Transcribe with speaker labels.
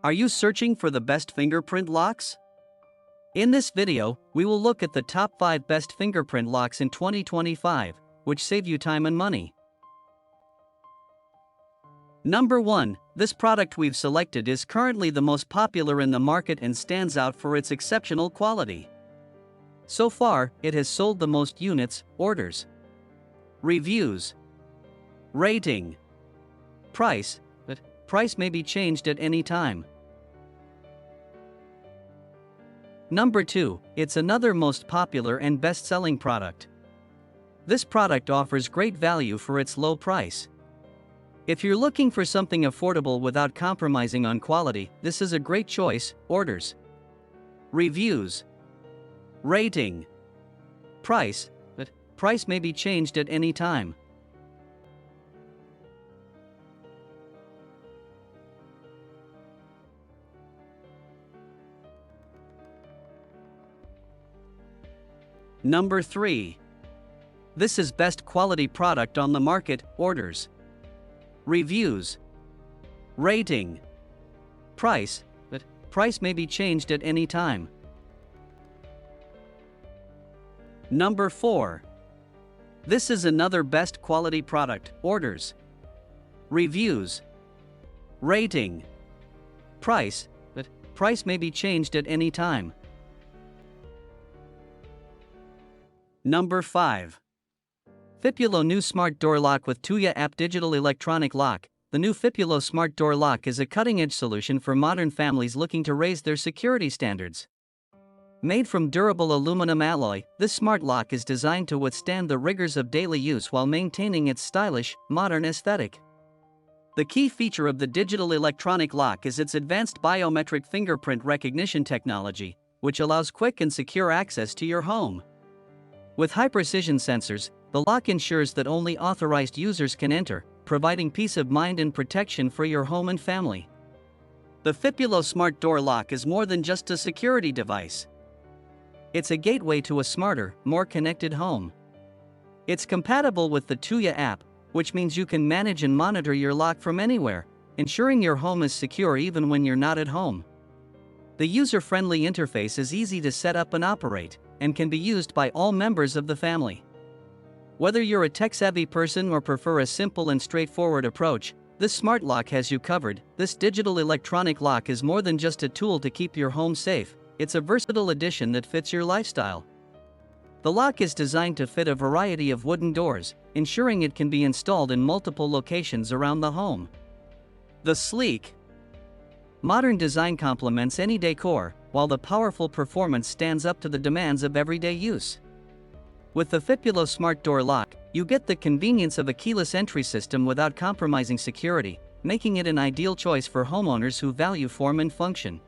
Speaker 1: Are you searching for the best fingerprint locks? In this video, we will look at the top 5 best fingerprint locks in 2025, which save you time and money. Number 1. This product we've selected is currently the most popular in the market and stands out for its exceptional quality. So far, it has sold the most units, orders, reviews, rating, price, but price may be changed at any time. Number 2, it's another most popular and best-selling product. This product offers great value for its low price. If you're looking for something affordable without compromising on quality, this is a great choice. Orders, reviews, rating, price, but price may be changed at any time. Number 3. This is best quality product on the market. Orders, reviews, rating, price, but price may be changed at any time. Number 4. This is another best quality product. Orders, reviews, rating, price, but price may be changed at any time. Number 5. PHIPULO New Smart Door Lock with Tuya App Digital Electronic Lock. The new PHIPULO Smart Door Lock is a cutting-edge solution for modern families looking to raise their security standards. Made from durable aluminum alloy, this smart lock is designed to withstand the rigors of daily use while maintaining its stylish, modern aesthetic. The key feature of the digital electronic lock is its advanced biometric fingerprint recognition technology, which allows quick and secure access to your home. With high-precision sensors, the lock ensures that only authorized users can enter, providing peace of mind and protection for your home and family. The PHIPULO Smart Door Lock is more than just a security device. It's a gateway to a smarter, more connected home. It's compatible with the Tuya app, which means you can manage and monitor your lock from anywhere, ensuring your home is secure even when you're not at home. The user-friendly interface is easy to set up and operate, and can be used by all members of the family. Whether you're a tech-savvy person or prefer a simple and straightforward approach, this smart lock has you covered. This digital electronic lock is more than just a tool to keep your home safe, it's a versatile addition that fits your lifestyle. The lock is designed to fit a variety of wooden doors, ensuring it can be installed in multiple locations around the home. The sleek, modern design complements any decor, while the powerful performance stands up to the demands of everyday use. With the PHIPULO Smart Door Lock, you get the convenience of a keyless entry system without compromising security, making it an ideal choice for homeowners who value form and function.